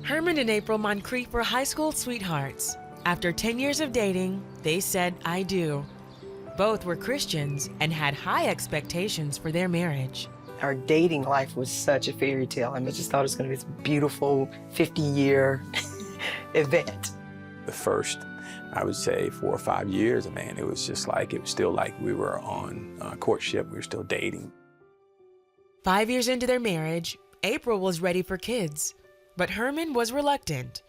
Herman and April Moncrief were high school sweethearts. After 10 years of dating, they said, "I do." Both were Christians and had high expectations for their marriage. Our dating life was such a fairy tale. I just thought it was going to be this beautiful 50-year event. The first, I would say, 4 or 5 years, man, it was just like, it was still like we were on courtship, we were still dating. 5 years into their marriage, April was ready for kids, but Herman was reluctant.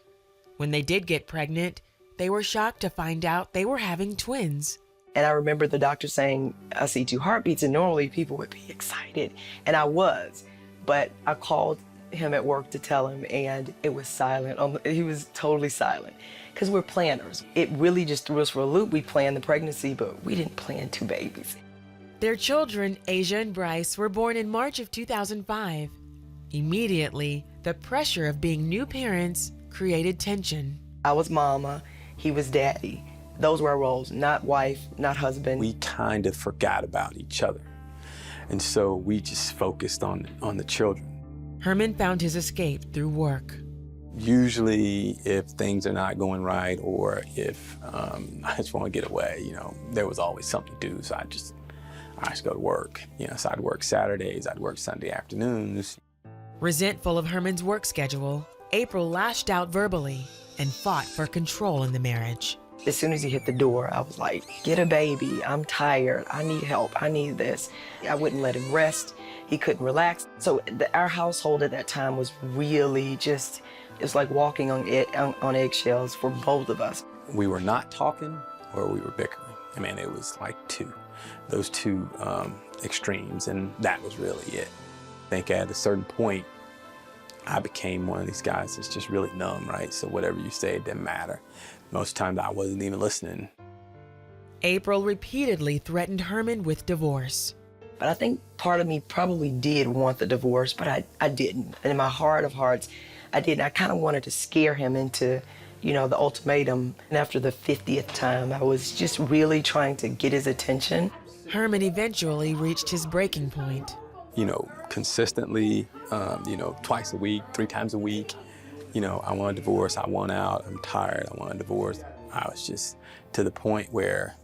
When they did get pregnant, they were shocked to find out they were having twins. And I remember the doctor saying, "I see 2 heartbeats," and normally people would be excited, and I was. But I called him at work to tell him, and it was silent. He was totally silent, because we're planners. It really just threw us for a loop. We planned the pregnancy, but we didn't plan 2 babies. Their children, Asia and Bryce, were born in March of 2005. Immediately, the pressure of being new parents created tension. I was mama, he was daddy. Those were our roles, not wife, not husband. We kind of forgot about each other. And so we just focused on the children. Herman found his escape through work. Usually if things are not going right, or if I just want to get away, there was always something to do. So I just go to work. So I'd work Saturdays, I'd work Sunday afternoons. Resentful of Herman's work schedule, April lashed out verbally and fought for control in the marriage. As soon as he hit the door, I was like, "Get a baby, I'm tired, I need help, I need this." I wouldn't let him rest, he couldn't relax. So our household at that time was really just, it was like walking on eggshells for both of us. We were not talking or we were bickering. I mean, it was like those two extremes, and that was really it. I think at a certain point, I became one of these guys that's just really numb, right? So whatever you say, it didn't matter. Most times I wasn't even listening. April repeatedly threatened Herman with divorce. But I think part of me probably did want the divorce, but I didn't. And in my heart of hearts, I didn't. I kind of wanted to scare him into, the ultimatum. And after the 50th time, I was just really trying to get his attention. Herman eventually reached his breaking point. Consistently, twice a week, 3 times a week. I want a divorce, I want out, I'm tired, I want a divorce. I was just to the point where,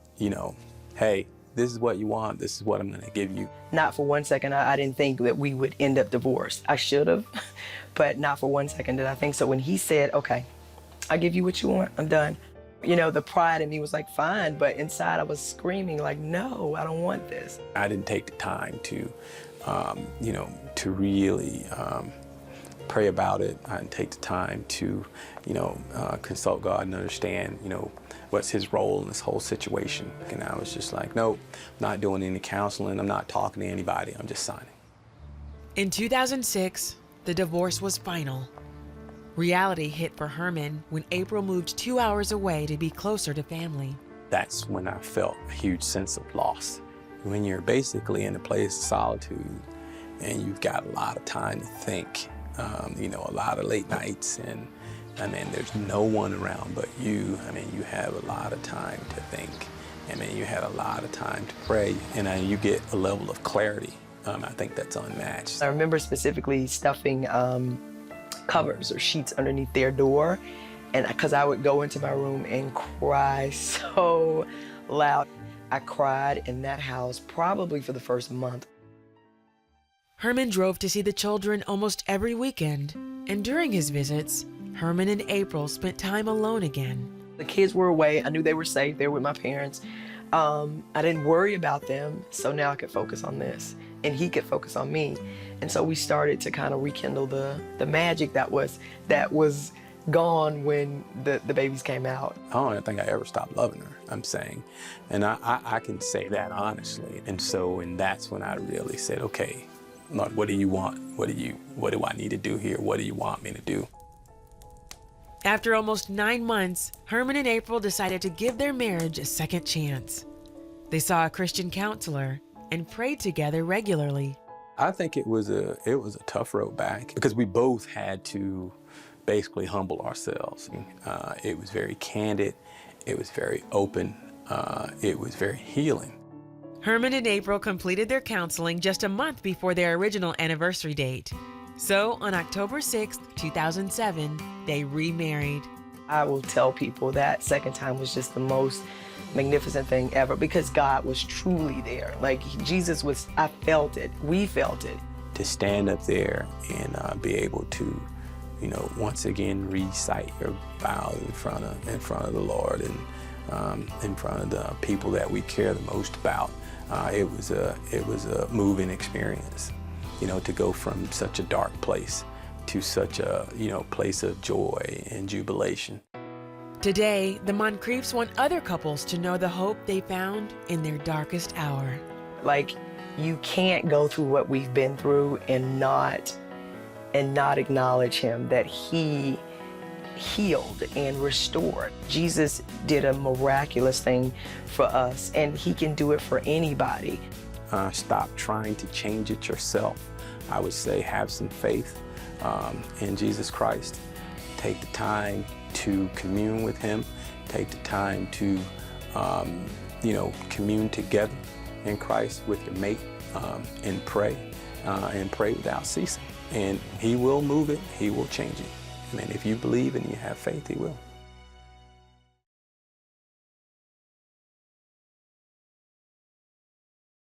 hey, this is what you want, this is what I'm gonna give you. Not for one second, I didn't think that we would end up divorced. I should have, but not for one second did I think so. When he said, "Okay, I'll give you what you want, I'm done." The pride in me was like, fine, but inside I was screaming like, no, I don't want this. I didn't take the time to, to really pray about it. I didn't take the time to, consult God and understand, what's his role in this whole situation. And I was just like, nope, I'm not doing any counseling. I'm not talking to anybody. I'm just signing. In 2006, the divorce was final. Reality hit for Herman when April moved 2 hours away to be closer to family. That's when I felt a huge sense of loss. When you're basically in a place of solitude and you've got a lot of time to think, a lot of late nights, and there's no one around but you. You have a lot of time to think. You had a lot of time to pray, and you get a level of clarity. I think that's unmatched. I remember specifically stuffing covers or sheets underneath their door, and because I would go into my room and cry so loud. I cried in that house probably for the first month. Herman drove to see the children almost every weekend, and during his visits, Herman and April spent time alone again. The kids were away. I knew they were safe. They were with my parents. I didn't worry about them, so now I could focus on this, and he could focus on me. And so we started to kind of rekindle the magic that was gone when the babies came out. I don't think I ever stopped loving her, I'm saying. And I can say that honestly. And that's when I really said, okay, Lord, what do you want? What do I need to do here? What do you want me to do? After almost 9 months, Herman and April decided to give their marriage a second chance. They saw a Christian counselor and prayed together regularly. I think it was a tough road back because we both had to basically humble ourselves. It was very candid, it was very open, it was very healing. Herman and April completed their counseling just a month before their original anniversary date. So on October 6th, 2007, they remarried. I will tell people that second time was just the most magnificent thing ever because God was truly there. Like Jesus was, I felt it, we felt it. To stand up there and be able to, once again recite your vows in front of the Lord and in front of the people that we care the most about, it was a moving experience. To go from such a dark place to such a place of joy and jubilation. Today, the Moncriefs want other couples to know the hope they found in their darkest hour. Like, you can't go through what we've been through and not acknowledge him, that he healed and restored. Jesus did a miraculous thing for us, and he can do it for anybody. Stop trying to change it yourself. I would say have some faith in Jesus Christ. Take the time to commune with him. Take the time to, commune together in Christ with your mate and pray without ceasing. And he will move it, he will change it. I mean, if you believe and you have faith, he will.